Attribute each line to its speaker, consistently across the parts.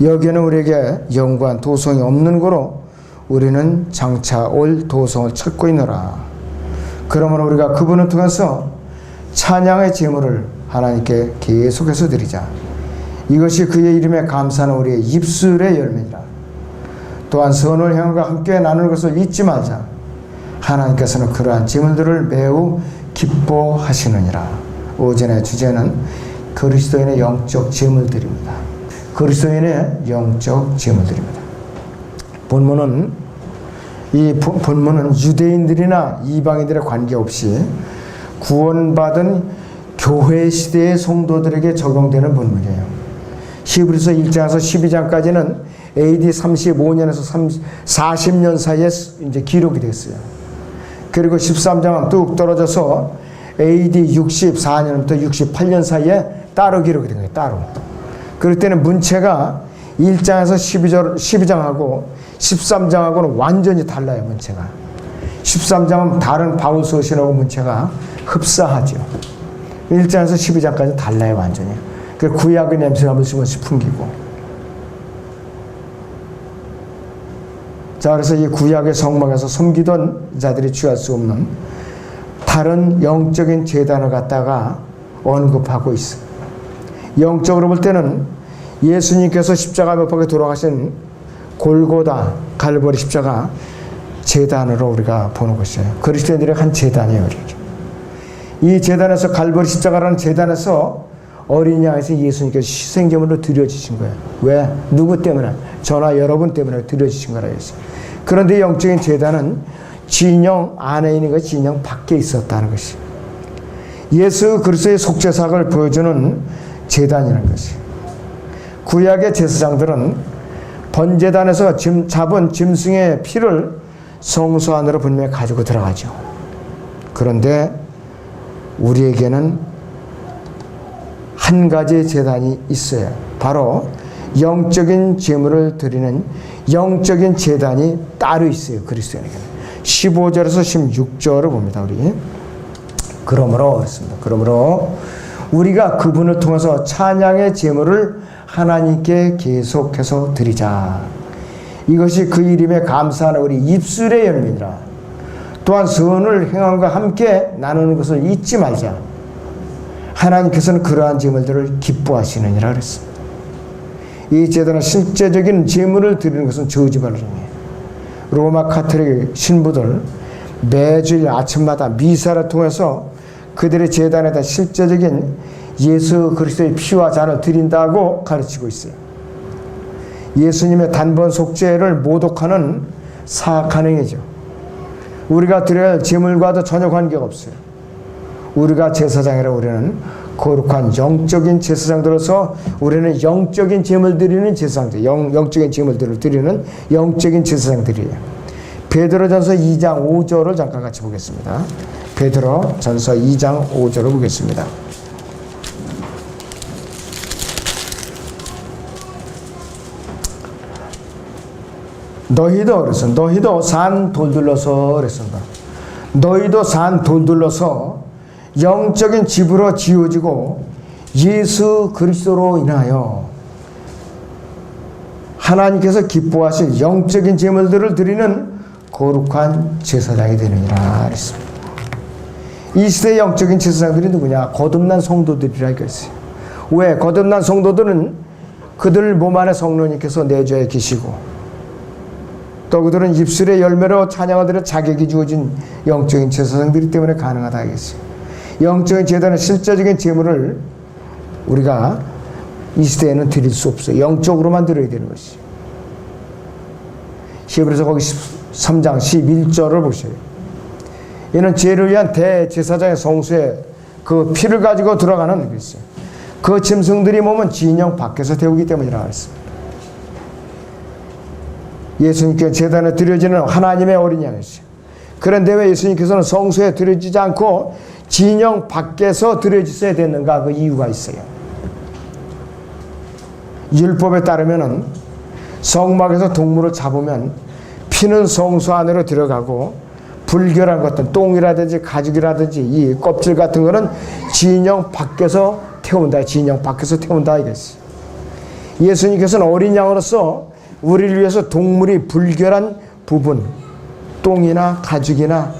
Speaker 1: 여기는 우리에게 영구한 도성이 없는 거로 우리는 장차 올 도성을 찾고 있노라. 그러므로 우리가 그분을 통해서 찬양의 제물을 하나님께 계속해서 드리자. 이것이 그의 이름에 감사하는 우리의 입술의 열매니라. 또한 선을 향과 함께 나누는 것을 잊지 말자. 하나님께서는 그러한 제물들을 매우 기뻐하시느니라. 오전의 주제는 그리스도인의 영적 제물들입니다. 그리스도인의 영적 제물들입니다. 이 본문은 유대인들이나 이방인들에 관계없이 구원받은 교회 시대의 성도들에게 적용되는 본문이에요. 히브리서 1장에서 12장까지는 AD 35년에서 40년 사이에 이제 기록이 됐어요. 그리고 13장은 뚝 떨어져서 AD 64년부터 68년 사이에 따로 기록이 된 거예요. 따로. 그럴 때는 문체가 1장에서 12장하고 13장하고는 완전히 달라요. 문체가. 13장은 다른 바울 서신하고 문체가 흡사하죠. 1장에서 12장까지 달라요. 완전히. 그 구약의 냄새가 한 번씩 풍기고. 자, 그래서 이 구약의 성막에서 섬기던 자들이 취할 수 없는 다른 영적인 재단을 갖다가 언급하고 있어요. 영적으로 볼 때는 예수님께서 십자가 못 박혀 돌아가신 골고다 갈보리 십자가 재단으로 우리가 보는 것이에요. 그리스도인들의 한 재단이에요. 이 재단에서 갈보리 십자가라는 재단에서 어린 양에서 예수님께서 희생제물로 드려지신 거예요. 왜? 누구 때문에? 저나 여러분 때문에 드려지신 거라 했어요. 그런데 영적인 재단은 진영 안에 있는 것이 진영 밖에 있었다는 것이. 예수 그리스도의 속죄사를 보여주는 재단이라는 것이. 구약의 제사장들은 번제단에서 잡은 짐승의 피를 성소 안으로 분명히 가지고 들어가죠. 그런데 우리에게는 한 가지 재단이 있어요. 바로 영적인 제물을 드리는 영적인 재단이 따로 있어요. 그리스도인에게는. 15절에서 16절을 봅니다. 우리. 그러므로 우리가 그분을 통해서 찬양의 제물을 하나님께 계속해서 드리자. 이것이 그 이름에 감사하는 우리 입술의 열매니라. 또한 선을 행함과 함께 나누는 것을 잊지 말자. 하나님께서는 그러한 제물들을 기뻐하시느니라 그랬습니다. 이 제단은 실제적인 제물을 드리는 것은 저지발령이에요. 로마 카톨릭 신부들 매주일 아침마다 미사를 통해서 그들의 제단에다 실제적인 예수 그리스도의 피와 잔을 드린다고 가르치고 있어요. 예수님의 단번 속죄를 모독하는 사악한 행위죠. 우리가 드려야 할 제물과도 전혀 관계가 없어요. 우리가 제사장이라 우리는 거룩한 영적인 제사장들로서 우리는 영적인 제물 드리는 제사장들, 영적인 제물들을 드리는 영적인 제사장들이에요. 베드로전서 2장 5절을 잠깐 같이 보겠습니다. 베드로전서 2장 5절을 보겠습니다. 너희도 산 돌둘러서 그랬습니다. 너희도 산 돌둘러서 영적인 집으로 지어지고 예수 그리스도로 인하여 하나님께서 기뻐하실 영적인 제물들을 드리는 거룩한 제사장이 되느니라 그랬습니다. 이 시대의 영적인 제사장들이 누구냐? 거듭난 성도들이라 했어요. 왜? 거듭난 성도들은 그들 몸 안에 성령님께서 내주에 계시고 또 그들은 입술의 열매로 찬양을 드려 자격이 주어진 영적인 제사장들이기 때문에 가능하다 하겠어요. 영적인 제단의 실제적인 제물을 우리가 이 시대에는 드릴 수 없어요. 영적으로만 드려야 되는 것이. 히브리서 거기 3장 11절을 보세요. 이는 죄를 위한 대제사장의 성수에 그 피를 가지고 들어가는 것이에요. 그 짐승들이 몸은 진영 밖에서 태우기 때문이라고 했습니다. 예수님께 제단에 드려지는 하나님의 어린 양이었어요. 그런데 왜 예수님께서는 성소에 드려지지 않고 진영 밖에서 드려졌어야 됐는가? 그 이유가 있어요. 율법에 따르면은 성막에서 동물을 잡으면 피는 성소 안으로 들어가고 불결한 것들, 똥이라든지 가죽이라든지 이 껍질 같은 거는 진영 밖에서 태운다. 진영 밖에서 태운다 이랬어요. 예수님께서는 어린 양으로서 우리를 위해서 동물이 불결한 부분, 똥이나 가죽이나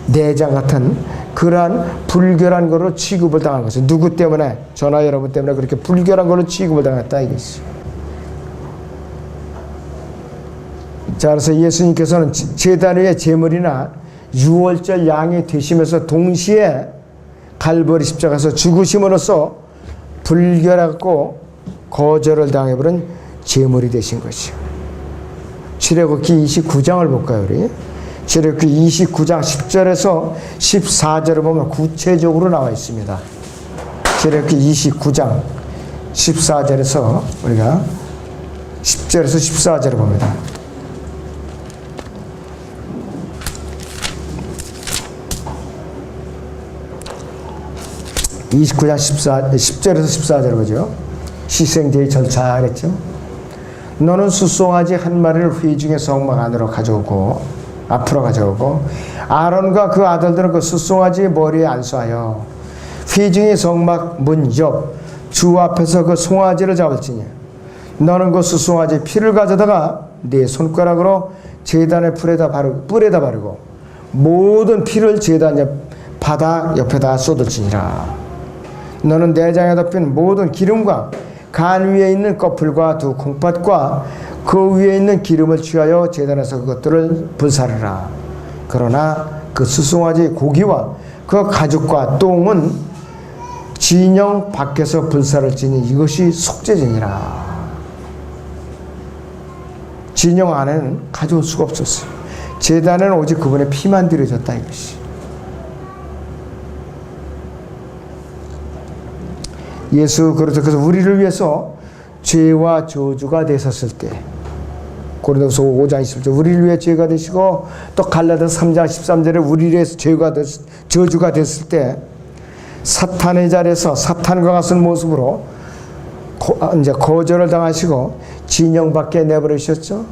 Speaker 1: 내장 같은 그러한 불결한 거로 취급을 당한 것은 누구 때문에? 저나 여러분 때문에 그렇게 불결한 걸로 취급을 당했다 이것이. 자, 그래서 예수님께서는 제단 위에 제물이나 유월절 양이 되시면서 동시에 갈보리 십자가에서 죽으심으로써 불결하고 거절을 당해버린 제물이 되신 것이요. 출애굽기 29장을 볼까요, 우리? 출애굽기 29장 10절에서 14절을 보면 구체적으로 나와 있습니다. 출애굽기 29장 14절에서 우리가 10절에서 14절을 봅니다. (29장 10절에서 14절) 보죠. 희생제의 절차 그랬죠. 너는 숫송아지 한 마리를 회중의 성막 안으로 앞으로 가져오고 아론과 그 아들들은 그 숫송아지의 머리에 안수하여 회중의 성막 문 옆 주 앞에서 그 송아지를 잡을지니 너는 그 숫송아지 피를 가져다가 네 손가락으로 제단의 뿔에다 바르고 모든 피를 제단 바닥 옆에다 쏟을지니라. 너는 내장에 덮인 모든 기름과 간 위에 있는 꺼풀과 두 콩팥과 그 위에 있는 기름을 취하여 제단에서 그것들을 불사르라. 그러나 그 숫송아지 고기와 그 가죽과 똥은 진영 밖에서 불사를지니 이것이 속죄제니라. 진영 안에는 가져올 수가 없었어요. 제단에는 오직 그분의 피만 드려졌다 이것이. 예수 그래서 우리를 위해서 죄와 저주가 되셨을 때 고린도후서 5장 20절 우리를 위해 죄가 되시고 또 갈라디아서 3장 13절에 우리를 위해서 저주가 됐을 때 사탄의 자리에서 사탄과 같은 모습으로 이제 거절을 당하시고 진영 밖에 내버리셨죠.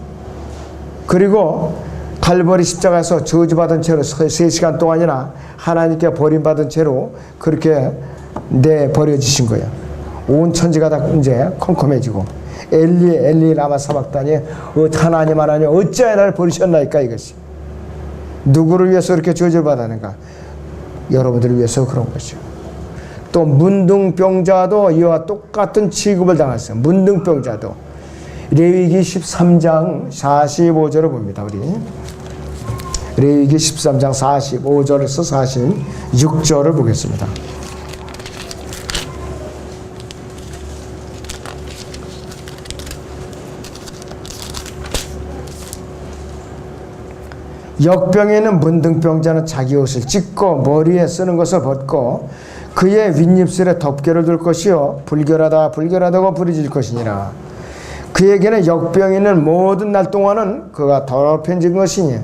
Speaker 1: 그리고 갈보리 십자가에서 저주받은 채로 3시간 동안이나 하나님께 버림받은 채로 그렇게 내버려지신 거예요. 온 천지가 다 이제 컴컴해지고 엘리 엘리 라마 사박다니 하나님 어찌하여 나를 버리셨나이까 이것이. 누구를 위해서 이렇게 저주를 받았는가? 여러분들을 위해서 그런 것이죠. 또 문둥병자도 이와 똑같은 취급을 당했어요. 문둥병자도. 레위기 13장 45절을 봅니다. 우리 레위기 13장 45절에서 46절을 보겠습니다. 역병에는 문둥병자는 자기 옷을 찢고 머리에 쓰는 것을 벗고 그의 윗입술에 덮개를 둘 것이요 불결하다고 부르질 것이니라. 그에게는 역병에는 모든 날 동안은 그가 더럽혀진 것이니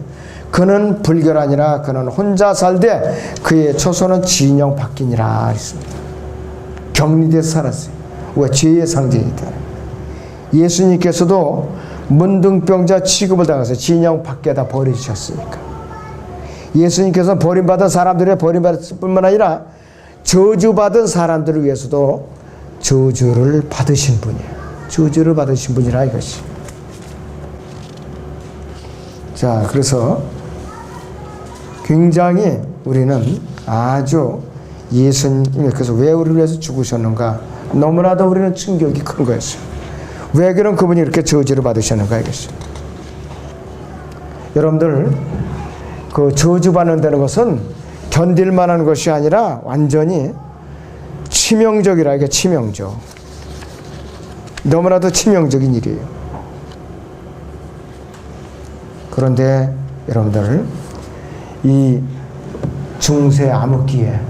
Speaker 1: 그는 불결하니라. 그는 혼자 살되 그의 초소는 진영 밖이니라 했습니다. 격리돼서 살았어요. 왜? 죄의 상징이다. 예수님께서도 문둥병자 취급을 당해서 진영 밖에다 버리셨으니까. 예수님께서 버림받은 사람들의 버림받을 뿐만 아니라 저주받은 사람들을 위해서도 저주를 받으신 분이에요. 저주를 받으신 분이라 이것이. 자, 그래서 굉장히 우리는 아주 예수님께서 왜 우리를 위해서 죽으셨는가 너무나도 우리는 충격이 큰 거였어요. 왜 그런 그분이 이렇게 저주를 받으셨는가 이것이. 여러분들 그 저주받는다는 것은 견딜 만한 것이 아니라 완전히 치명적이라. 이게 치명적. 너무나도 치명적인 일이에요. 그런데 여러분들 이 중세 암흑기에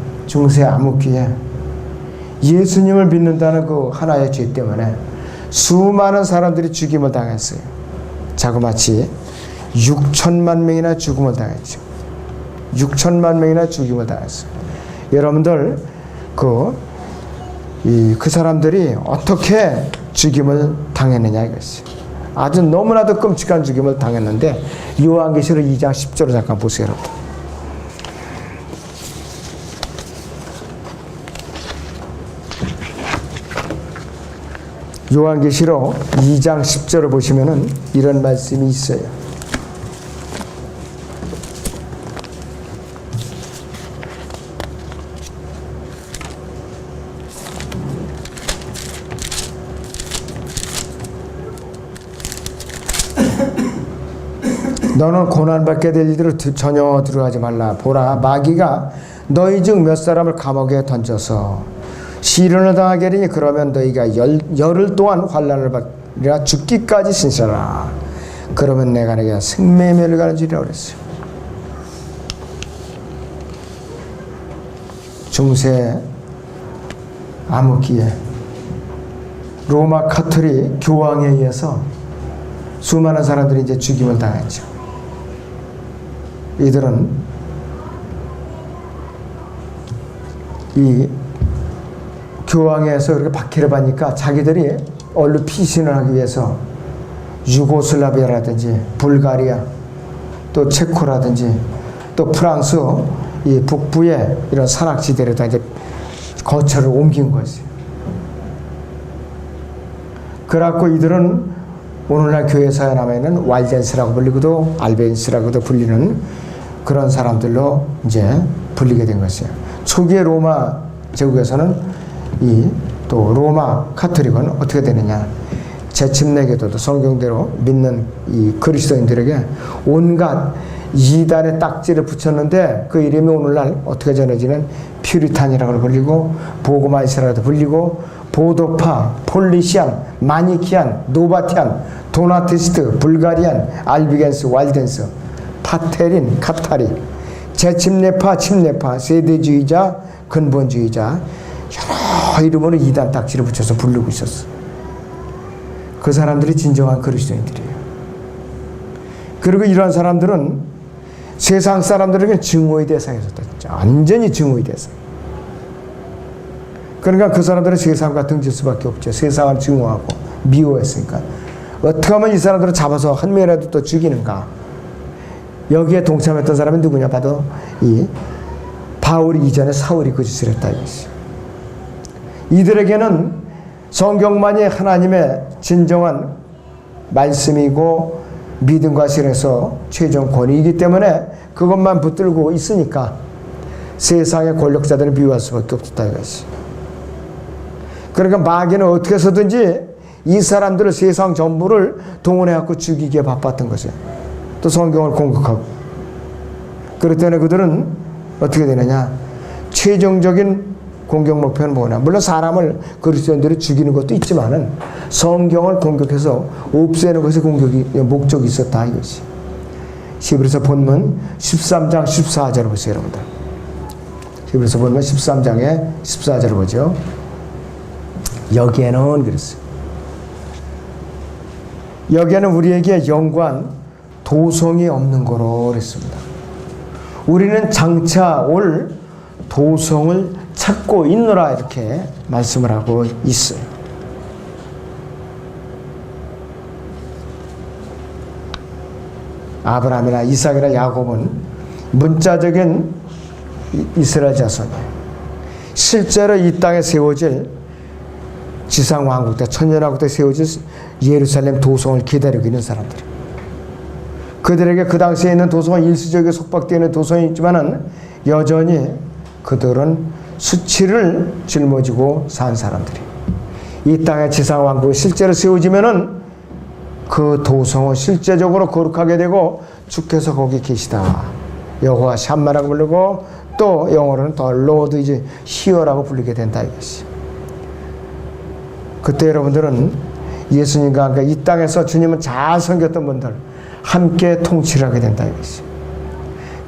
Speaker 1: 예수님을 믿는다는 그 하나의 죄 때문에 수많은 사람들이 죽임을 당했어요. 자그마치 6천만 명이나 죽음을 당했죠. 6천만 명이나 죽임을 당했어요. 여러분들 그 사람들이 어떻게 죽임을 당했느냐 이것이. 아주 너무나도 끔찍한 죽임을 당했는데 요한계시록 2장 10절을 잠깐 보세요, 여러분. 요한계시록 2장 10절을 보시면은 이런 말씀이 있어요. 너는 고난받게 될 일들을 전혀 두려워하지 말라. 보라, 마귀가 너희 중 몇 사람을 감옥에 던져서 시련을 당하게 하리니 그러면 너희가 열흘 동안 환난을 받으리라. 죽기까지 신실하라. 그러면 내가 너희가 생명의 멸을 가르치리라 그랬어요. 중세 암흑기에 로마 카톨릭 교황에 의해서 수많은 사람들이 이제 죽임을 당했죠. 이들은 이 교황에서 그렇게 박해를 받으니까 자기들이 얼른 피신을 하기 위해서 유고슬라비아라든지 불가리아 또 체코라든지 또 프랑스 이 북부의 이런 산악지대로다 이제 거처를 옮긴 것이에요. 그래갖고 이들은 오늘날 교회사에 남아있는 왈덴스라고 불리고도 알벤스라고도 불리는 그런 사람들로 이제 불리게 된 것이에요. 초기의 로마 제국에서는 또 로마 카톨릭은 어떻게 되느냐. 제침내교도도 성경대로 믿는 이 그리스도인들에게 온갖 이단의 딱지를 붙였는데 그 이름이 오늘날 어떻게 전해지는 퓨리탄이라고 불리고 보고마이스라고도 불리고 보도파, 폴리시안, 마니키안, 노바티안, 도나티스트, 불가리안, 알비겐스, 왈덴스, 파테린, 카타리, 재침례파, 침례파, 세대주의자, 근본주의자 여러 이름으로 이단 딱지를 붙여서 부르고 있었어. 그 사람들이 진정한 그리스도인들이에요. 그리고 이러한 사람들은 세상 사람들에게 증오의 대상이었다. 완전히 증오의 대상. 그러니까 그 사람들은 세상과 등질 수밖에 없죠. 세상을 증오하고 미워했으니까. 어떻게 하면 이 사람들을 잡아서 한 명이라도 또 죽이는가. 여기에 동참했던 사람이 누구냐 봐도 이 바울이 이전에 사울이 그 짓을 했다 이것이. 이들에게는 성경만이 하나님의 진정한 말씀이고 믿음과 실에서 최종 권위이기 때문에 그것만 붙들고 있으니까 세상의 권력자들을 미워할 수밖에 없다 이것이. 그러니까 마귀는 어떻게 해서든지 이 사람들을 세상 전부를 동원해갖고 죽이기에 바빴던 것이에요. 또 성경을 공격하고. 그렇기 때문에 그들은 어떻게 되느냐. 최종적인 공격 목표는 뭐냐. 물론 사람을 그리스도인들이 죽이는 것도 있지만은 성경을 공격해서 없애는 것이 목적이 있었다 이것이. 히브리서 본문 13장 14절을 보세요 여러분들. 히브리서 본문 13장에 14절을 보죠. 여기에는 그랬어요. 여기에는 우리에게 영관 도성이 없는 거로 그랬습니다. 우리는 장차 올 도성을 찾고 있노라 이렇게 말씀을 하고 있어요. 아브라함이나 이삭이나 야곱은 문자적인 이스라엘 자손이에요. 실제로 이 땅에 세워질 지상왕국 때 천년왕국 때 세워질 예루살렘 도성을 기다리고 있는 사람들. 그들에게 그 당시에 있는 도성은 일시적으로 속박되어 있는 도성이 있지만은 여전히 그들은 수치를 짊어지고 산 사람들이. 이 땅의 지상왕국이 실제로 세워지면은 그 도성은 실제적으로 거룩하게 되고 주께서 거기 계시다. 여호와 샴마라고 부르고 또 영어로는 더 로드 이제 히어라고 부르게 된다 이것이. 그때 여러분들은 예수님과 함께 이 땅에서 주님은 잘 섬겼던 분들 함께 통치를 하게 된다 이것이.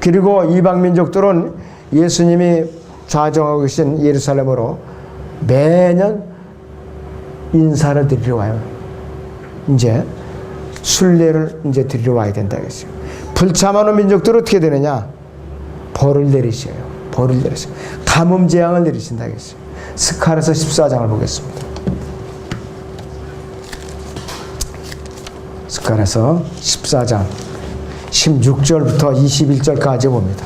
Speaker 1: 그리고 이방 민족들은 예수님이 좌정하고 계신 예루살렘으로 매년 인사를 드리러 와요. 이제 순례를 이제 드리러 와야 된다 이것이요. 불참하는 민족들은 어떻게 되느냐? 벌을 내리셔요. 벌을 내리셔요. 가뭄 재앙을 내리신다 이것이요. 스가랴서 14장을 보겠습니다. 스가랴서 14장 16절부터 21절까지 봅니다.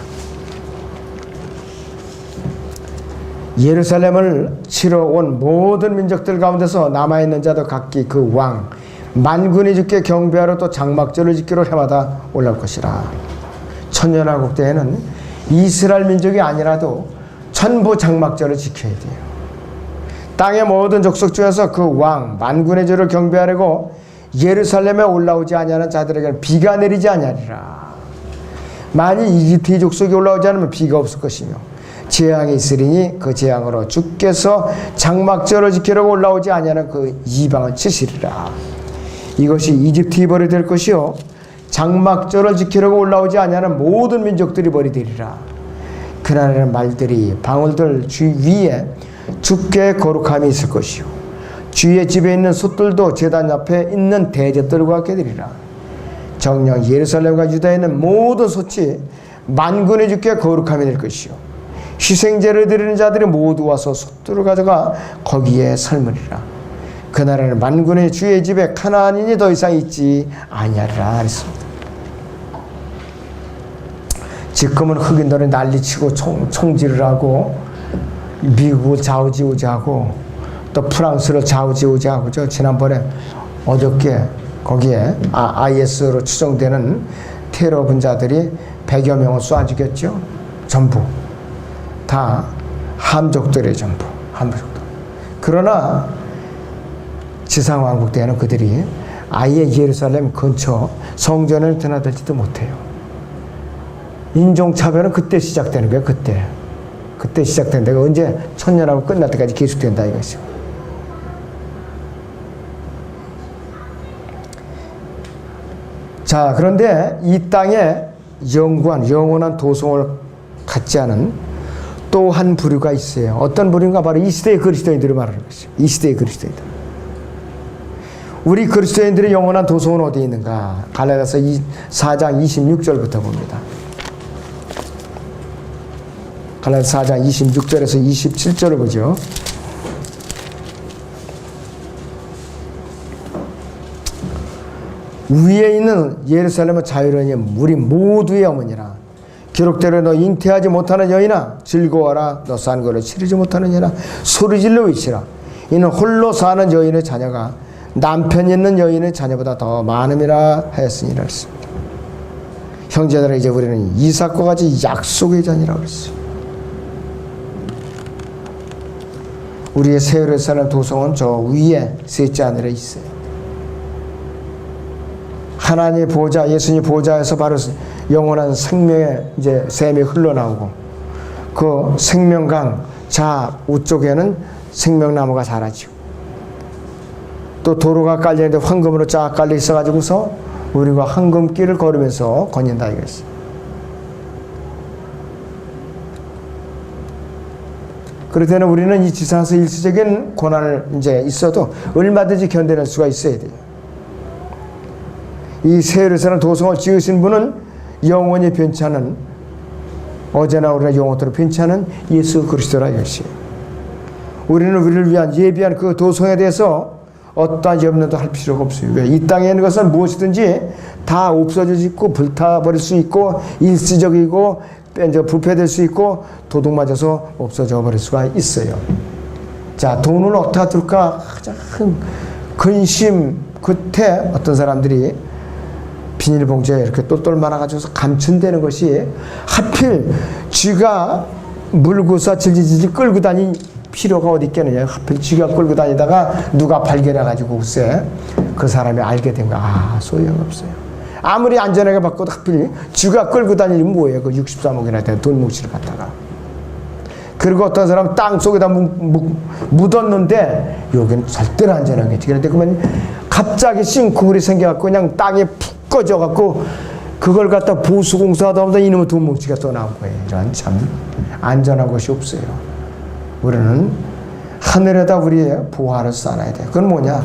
Speaker 1: 예루살렘을 치러 온 모든 민족들 가운데서 남아있는 자도 각기 그 왕 만군의 주께 경배하러 또 장막절을 지키러 해마다 올라올 것이라. 천년왕국 때에는 이스라엘 민족이 아니라도 전부 장막절을 지켜야 돼요. 땅의 모든 족속 중에서 그 왕 만군의 주를 경배하려고 예루살렘에 올라오지 아니하는 자들에게는 비가 내리지 아니하리라. 만일 이집트의 족속이 올라오지 않으면 비가 없을 것이며 재앙이 있으리니 그 재앙으로 주께서 장막절을 지키려고 올라오지 아니하는 그 이방을 치시리라. 이것이 이집트의 벌이 될 것이요 장막절을 지키려고 올라오지 아니하는 모든 민족들이 벌이 되리라. 그날에는 말들이 방울들 주 위에 주께 거룩함이 있을 것이요 주의 집에 있는 솥들도 제단 옆에 있는 대접들과 같게 되리라. 정녕 예루살렘과 유다에 있는 모든 솥이 만군의 주께 거룩함이 될 것이요 희생제를 드리는 자들이 모두 와서 솥들을 가져가 거기에 삶으리라. 그날에는 만군의 주의 집에 가나안인이 더 이상 있지 아니하리라 했습니다. 지금은 흑인들이 난리치고 총질을 하고 미국을 좌우지우지하고 또 프랑스를 좌우지우지하고 저 지난번에 어저께 거기에 IS로 추정되는 테러 분자들이 100여 명을 쏴 죽였죠. 전부 다 함족들의 전부 함족들. 그러나 지상왕국 때에는 그들이 아예 예루살렘 근처 성전을 드나들지도 못해요. 인종차별은 그때 시작되는 거예요. 그때 시작된 데가 언제 천년하고 끝날 때까지 계속된다 이것이요. 자, 그런데 이 땅에 영원한 도성을 갖지 않은 또 한 부류가 있어요. 어떤 부류인가? 바로 이 시대의 그리스도인들을 말하는 것이죠. 이 시대의 그리스도인들. 우리 그리스도인들의 영원한 도성은 어디에 있는가? 갈라디아서 4장 26절부터 봅니다. 갈라디아서 4장 26절에서 27절을 보죠. 위에 있는 예루살렘은 자유로니 우리 모두의 어머니라. 기록대로 너 잉태하지 못하는 여인아 즐거워라. 너 산거를 치르지 못하는 여인아 소리질러 외치라. 이는 홀로 사는 여인의 자녀가 남편 있는 여인의 자녀보다 더 많음이라 하였으니라 했습니다. 형제들아 이제 우리는 이삭과 같이 약속의 자녀라고 했어요. 우리의 새 예루살렘 도성은 저 위에 셋째 하늘에 있어요. 하나님의 보좌, 예수님 보좌에서 바로 영원한 생명의 이제 샘이 흘러나오고 그 생명강 우쪽에는 생명나무가 자라죠. 또 도로가 깔리는데 황금으로 쫙 깔려 있어가지고서 우리가 황금길을 걸으면서 거닌다 이거였어요. 그럴 때는 우리는 이 지상에서 일시적인 고난을 이제 있어도 얼마든지 견뎌낼 수가 있어야 돼요. 이 새 예루살렘 도성을 지으신 분은 영원히 변치 않은 어제나 오늘나 영원토록 변치 않은 예수 그리스도라 이것이에요. 우리는 우리를 위한 예비한 그 도성에 대해서 어떠한 염려도 할 필요가 없어요. 왜? 이 땅에 있는 것은 무엇이든지 다 없어질 수 있고 불타버릴 수 있고 일시적이고 부패될 수 있고 도둑 맞아서 없어져 버릴 수가 있어요. 자, 돈을 어떻게 할까 가장 큰 근심 끝에 어떤 사람들이 비닐봉지에 이렇게 똘똘 말아가지고서 감춘다는 것이 하필 쥐가 물고서 질질질 끌고 다닐 필요가 어디 있겠느냐. 하필 쥐가 끌고 다니다가 누가 발견해가지고 글쎄 그 사람이 알게 된 거야. 소용없어요. 아무리 안전하게 바꿔도 하필 쥐가 끌고 다니면 뭐예요. 그 63억이나 되는 돈 뭉치를 갖다가. 그리고 어떤 사람은 땅 속에다 묻었는데 여기는 절대로 안전하겠지. 그런데 그러면 갑자기 싱크홀이 생겨갖고 그냥 땅에 푹 꺼져갖고 그걸 갖다 보수공사하다 보다 이놈의 돈 뭉치가 또 나온 거예요. 이런 참 안전한 것이 없어요. 우리는 하늘에다 우리의 보화를 쌓아야 돼. 그건 뭐냐?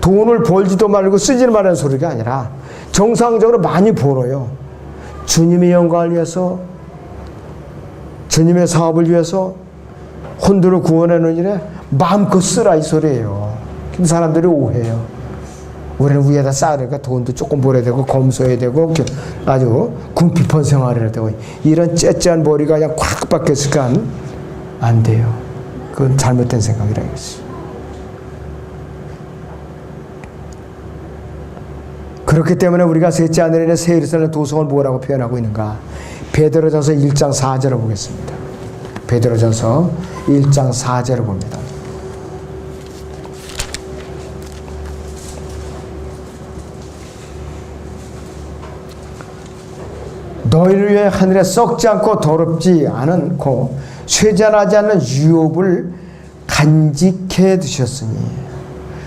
Speaker 1: 돈을 벌지도 말고 쓰지도 말라는 소리가 아니라 정상적으로 많이 벌어요. 주님의 영광을 위해서, 주님의 사업을 위해서, 혼들을 구원하는 일에 마음껏 쓰라 이 소리예요. 근데 사람들이 오해해요. 우리는 위에다 쌓으니까 돈도 조금 벌어야 되고 검소해야 되고 아주 궁핍한 생활을 해야 되고 이런 째째한 머리가 그냥 콱 박혔으니까 안 돼요. 그건 잘못된 생각이라 이거지. 그렇기 때문에 우리가 셋째 하늘에 새 예루살렘 도성을 뭐라고 표현하고 있는가? 베드로전서 1장 4절을 보겠습니다. 베드로전서 1장 4절을 봅니다. 너희를 위해 하늘에 썩지 않고 더럽지 않고 쇠잔하지 않는 유업을 간직해 두셨으니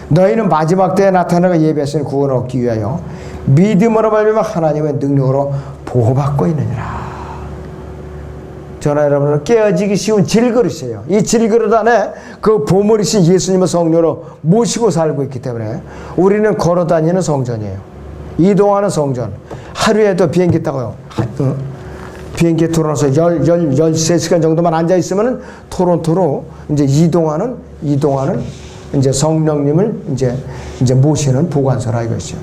Speaker 1: 너희는 마지막 때에 나타나가 예배하시는 구원을 얻기 위하여 믿음으로 말미암아 하나님의 능력으로 보호받고 있느니라. 저는 여러분은 깨어지기 쉬운 질그릇이에요. 이 질그릇 안에 그 보물이신 예수님을 성령으로 모시고 살고 있기 때문에 우리는 걸어다니는 성전이에요. 이동하는 성전. 하루에도 비행기 타고요. 비행기에 들어와서 13시간 정도만 앉아있으면 토론토로 이제 이동하는 이제 성령님을 이제 모시는 보관소라 이것이요.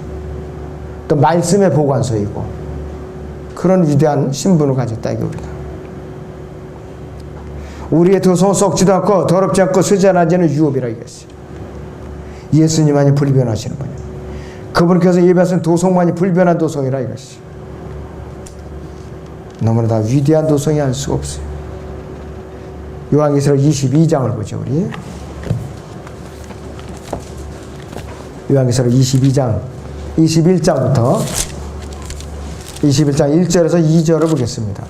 Speaker 1: 또 말씀의 보관소이고 그런 위대한 신분을 가졌다 이거 우리의 도성은 썩지도 않고 더럽지 않고 쇠잔하지 않은 유업이라 이것이. 예수님만이 불변하시는 분이에요. 그분께서 예배하신 도성만이 불변한 도성이라 이것이. 너무나 다 위대한 도성이 알 수가 없어요. 요한계시록 22장을 보죠 우리. 요한계시록 22장 21장부터 21장 1절에서 2절을 보겠습니다.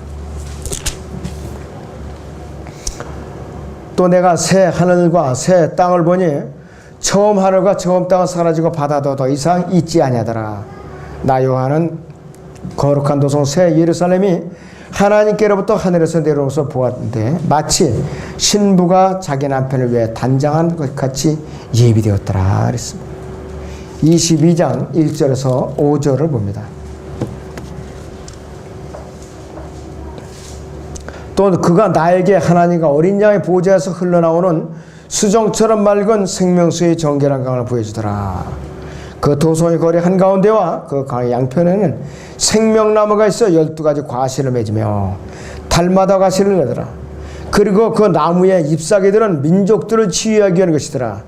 Speaker 1: 또 내가 새 하늘과 새 땅을 보니 처음 하늘과 처음 땅은 사라지고 바다도 더 이상 있지 아니하더라. 나 요한은 거룩한 도성 새 예루살렘이 하나님께로부터 하늘에서 내려오서 보았는데 마치 신부가 자기 남편을 위해 단장한 것 같이 예비되었더라 그랬습니다. 22장 1절에서 5절을 봅니다. 또 그가 나에게 하나님과 어린 양의 보좌에서 흘러나오는 수정처럼 맑은 생명수의 정결한 강을 보여주더라. 그 도성의 거리 한가운데와 그 강의 양편에는 생명나무가 있어 12가지 과실을 맺으며 달마다 과실을 내더라. 그리고 그 나무의 잎사귀들은 민족들을 치유하기 위한 것이더라.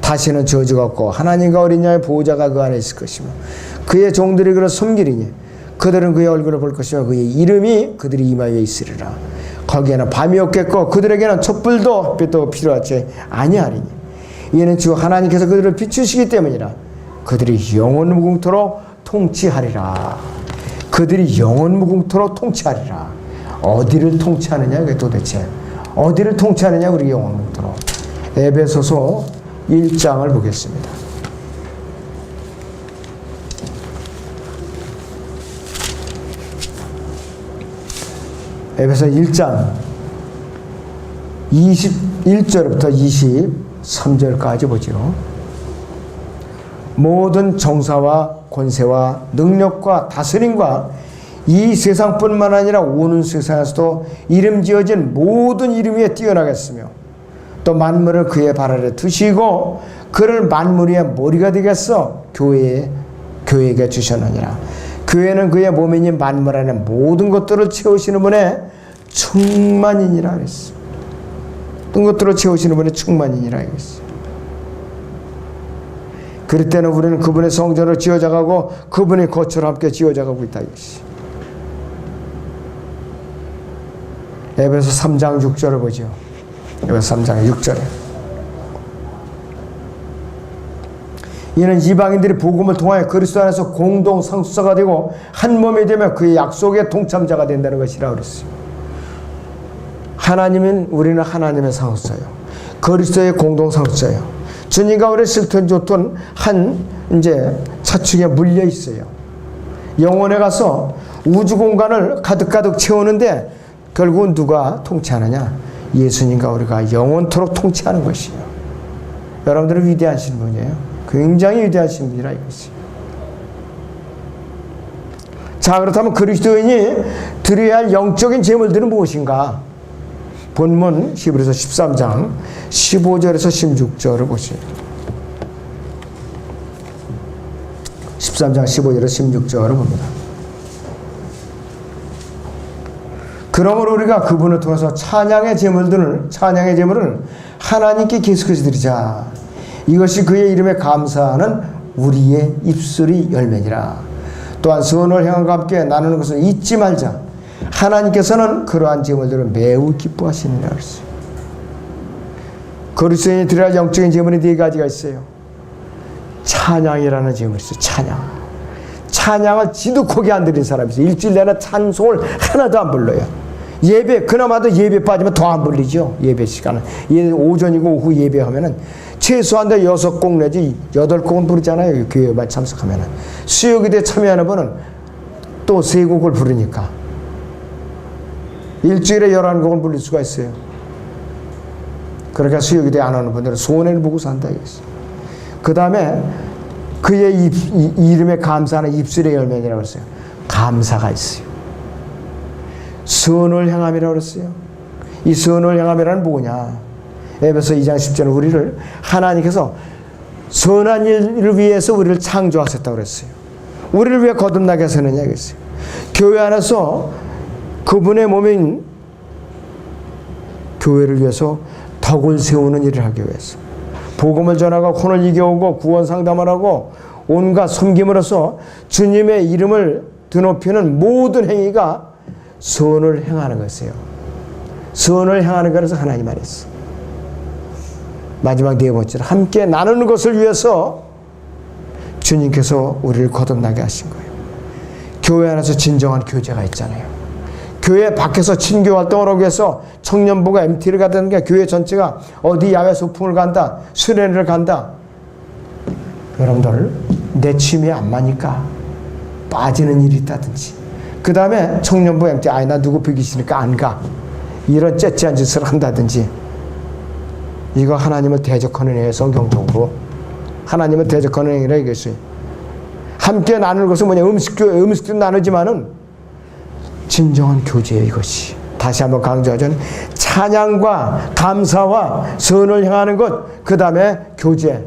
Speaker 1: 다시는 저주가 없고 하나님과 어린 양의 보호자가 그 안에 있을 것이며 그의 종들이 그를 섬기리니 그들은 그의 얼굴을 볼 것이며 그의 이름이 그들이 이마에 있으리라. 거기에는 밤이 없겠고 그들에게는 촛불도 빛도 필요하지 아니하리니 이는 주 하나님께서 그들을 비추시기 때문이라. 그들이 영원 무궁토로 통치하리라. 그들이 영원 무궁토로 통치하리라. 어디를 통치하느냐 이게 도대체 어디를 통치하느냐 우리 영원 무궁토로. 에베소서 1장을 보겠습니다. 에베소 1장 21절부터 23절까지 보죠. 모든 정사와 권세와 능력과 다스림과 이 세상뿐만 아니라 오는 세상에서도 이름 지어진 모든 이름 위에 뛰어나겠으며 또 만물을 그의 발 아래 두시고 그를 만물 위의 머리가 되겠어 교회에게 주셨느니라. 교회는 그의 몸이니 만물 안에 모든 것들을 채우시는 분의 충만이니라 그랬어. 모든 것들을 채우시는 분의 충만이니라 그랬어. 그럴 때는 우리는 그분의 성전을 지어져가고 그분의 거처를 함께 지어져가고 있다 이것이. 에베소 3장 6절을 보죠. 에베소 3장 6절에 이는 이방인들이 복음을 통하여 그리스도 안에서 공동 상속자가 되고 한 몸이 되며 그의 약속의 동참자가 된다는 것이라 그랬어요. 하나님은 우리는 하나님의 상속자예요. 그리스도의 공동 상속자예요. 주님과 우리 실튼 좋던 한 이제 차축에 물려 있어요. 영혼에 가서 우주 공간을 가득가득 채우는데 결국은 누가 통치하느냐? 예수님과 우리가 영원토록 통치하는 것이에요. 여러분들은 위대하신 분이에요. 굉장히 위대하신 분이라 이것이. 자, 그렇다면 그리스도인이 드려야 할 영적인 재물들은 무엇인가? 본문 히브리서 13장 15절에서 16절을 보시죠. 13장 15절에서 16절을 봅니다. 그러므로 우리가 그분을 통해서 찬양의 제물을 하나님께 계속해서 드리자. 이것이 그의 이름에 감사하는 우리의 입술의 열매니라. 또한 선을 행함과 함께 나누는 것을 잊지 말자. 하나님께서는 그러한 제물들을 매우 기뻐하시느니라 그랬어요. 그리스도인이 드려야 할 영적인 제물이 네 가지가 있어요. 찬양이라는 제물이 있어요. 찬양을 지독하게 안 드린 사람이 있어요. 일주일 내내 찬송을 하나도 안 불러요. 예배, 그나마도 예배 빠지면 더 안 불리죠. 예배 시간은. 오전이고 오후 예배하면은 최소한도 6곡 내지 8곡은 부르잖아요. 교회만 참석하면은. 수요기도에 참여하는 분은 또 3곡을 부르니까. 일주일에 11곡을 부를 수가 있어요. 그러니까 수요기도에 안 오는 분들은 손해를 보고 산다 이거죠. 그 다음에 그의 이름에 감사하는 입술의 열매라고 했어요. 감사가 있어요. 선을 행함이라고 그랬어요. 이 선을 행함이라는 뭐냐? 에베소 2장 10절은 우리를 하나님께서 선한 일을 위해서 우리를 창조하셨다고 그랬어요. 우리를 왜 거듭나게 하셨느냐 그랬어요. 교회 안에서 그분의 몸인 교회를 위해서 덕을 세우는 일을 하기 위해서 복음을 전하고 혼을 이겨오고 구원 상담을 하고 온갖 섬김으로써 주님의 이름을 드높이는 모든 행위가 선을 행하는 것이에요. 선을 행하는 것에서 하나님 안에서 마지막 4번째로 함께 나누는 것을 위해서 주님께서 우리를 거듭나게 하신 거예요. 교회 안에서 진정한 교제가 있잖아요. 교회 밖에서 친교 활동을 하기 위해서 청년부가 MT를 가든 게 교회 전체가 어디 야외 소풍을 간다, 수련회를 간다. 여러분들 내 취미에 안 맞으니까 빠지는 일이 있다든지 그 다음에 청년부 MT 나 누구 보기 싫으니까 안 가. 이런 째째한 짓을 한다든지 이거 하나님을 대적하는 행위에 성경적으로 하나님을 대적하는 행위라 이것이 함께 나누는 것은 뭐냐 음식도 나누지만은 진정한 교제예요 이것이. 다시 한번 강조하자면 찬양과 감사와 선을 행하는 것 그 다음에 교제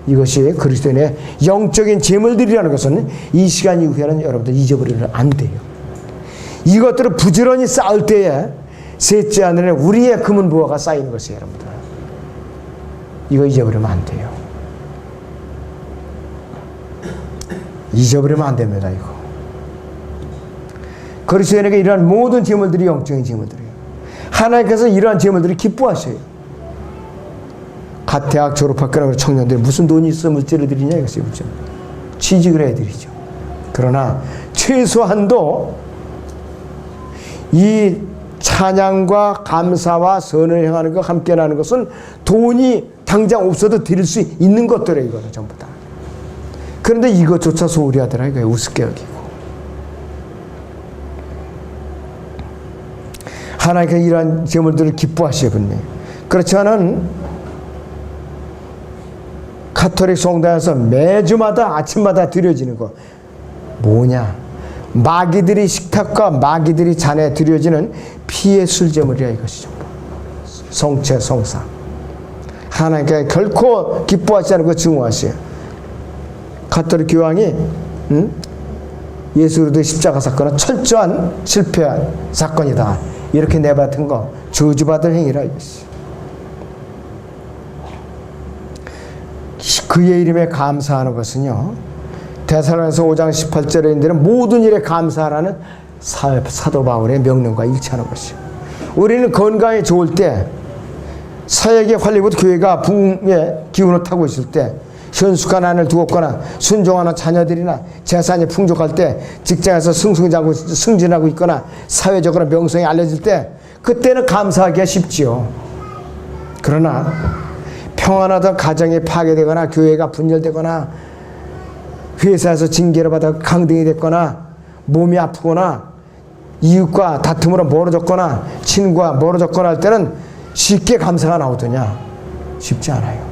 Speaker 1: 이것이 그리스도인의 영적인 제물들이라는 것은 이 시간 이후에는 여러분들 잊어버리면 안 돼요. 이것들을 부지런히 쌓을 때에 셋째 하늘에 우리의 금은 부화가 쌓이는 것이에요 여러분들. 이거 잊어버리면 안 돼요. 잊어버리면 안 됩니다 이거. 그리스도인에게 이러한 모든 제물들이 영적인 제물들이에요. 하나님께서 이러한 제물들을 기뻐하셔요. 갓 대학 졸업학교나 청년들이 무슨 돈이 있어 물질을 드리냐 이것이 그렇죠. 취직을 해드리죠. 그러나 최소한도 이 찬양과 감사와 선을 행하는 것 함께 나는 것은 돈이 당장 없어도 드릴 수 있는 것들이에요. 이거는 전부 다. 그런데 이것조차 소홀히 하더라 이거예요. 우습게 여기고. 하나님께서 이러한 제물들을 기뻐하시요 분명히. 그렇지만은 가톨릭 성당에서 매주마다 아침마다 드려지는 거 뭐냐? 마귀들이 식탁과 마귀들이 잔에 드려지는 피의 술제물이야 이것이 전부. 성체 성사. 하나님께 결코 기뻐하지 않은 거 증오하세요. 가톨릭 교황이 예수 그리스도의 십자가 사건은 철저한 실패한 사건이다. 이렇게 내뱉은 거 저주받을 행위라 이것이. 그의 이름에 감사하는 것은요. 데살로니가서 5장 18절에 있는 모든 일에 감사하라는 사도 바울의 명령과 일치하는 것이요. 우리는 건강이 좋을 때 사역의 활력부터 교회가 부흥의 기운을 타고 있을 때 현숙한 아내를 두었거나 순종하는 자녀들이나 재산이 풍족할 때 직장에서 승진하고 있거나 사회적으로 명성이 알려질 때 그때는 감사하기가 쉽지요. 그러나 평안하던 가정이 파괴되거나 교회가 분열되거나 회사에서 징계를 받아 강등이 됐거나 몸이 아프거나 이웃과 다툼으로 멀어졌거나 친구와 멀어졌거나 할 때는 쉽게 감사가 나오더냐? 쉽지 않아요.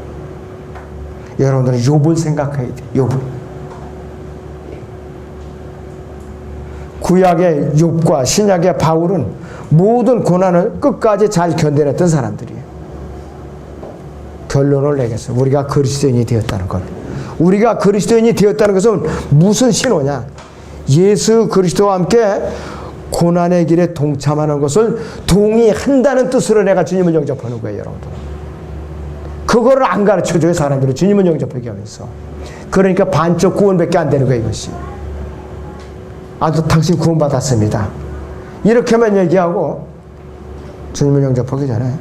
Speaker 1: 여러분들은 욥을 생각해야 돼요. 욥을. 구약의 욥과 신약의 바울은 모든 고난을 끝까지 잘 견뎌냈던 사람들이에요. 결론을 내겠어요. 우리가 그리스도인이 되었다는 것. 우리가 그리스도인이 되었다는 것은 무슨 신호냐? 예수 그리스도와 함께 고난의 길에 동참하는 것을 동의한다는 뜻으로 내가 주님을 영접하는 거예요, 여러분들. 그거를 안 가르쳐줘요, 사람들은. 주님을 영접하게 하면서. 그러니까 반쪽 구원밖에 안 되는 거예요, 이것이. 당신 구원받았습니다. 이렇게만 얘기하고 주님을 영접하기 전에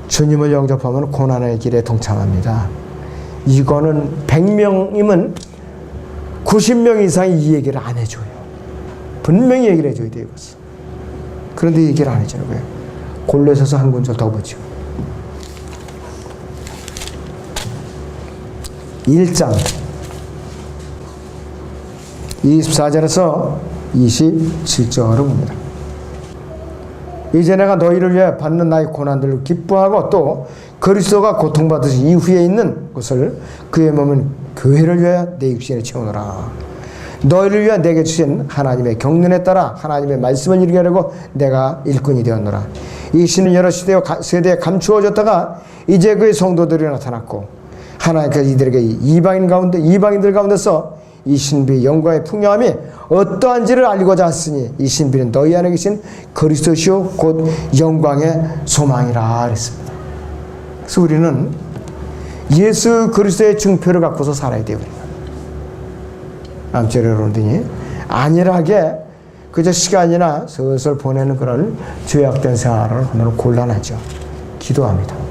Speaker 1: 주님을 영접하면 고난의 길에 동참합니다. 이거는 100명이면 90명 이상이 이 얘기를 안 해줘요. 분명히 얘기를 해줘야 돼요, 이것을. 그런데 얘기를 안 해주는 거예요. 골로새서 한 군절 더 보죠. 1장 24절에서 27절을 봅니다. 이제 내가 너희를 위해 받는 나의 고난들을 기뻐하고 또 그리스도가 고통받으신 이후에 있는 것을 그의 몸은 교회를 위하여 내 육신에 채우노라. 너희를 위하여 내게 주신 하나님의 경륜에 따라 하나님의 말씀을 이루게 하려고 내가 일꾼이 되었노라. 이 신은 여러 세대에 감추어졌다가 이제 그의 성도들이 나타났고 하나님께서 이들에게 이방인들 가운데서 이 신비의 영광의 풍요함이 어떠한지를 알고자 하시니 이 신비는 너희 안에 계신 그리스도시요 곧 영광의 소망이라 그랬습니다. 그래서 우리는 예수 그리스도의 증표를 갖고서 살아야 돼요. 암절에 여러분들이 안일하게 그저 시간이나 슬슬 보내는 그런 죄악된 생활을 하면 곤란하죠. 기도합니다.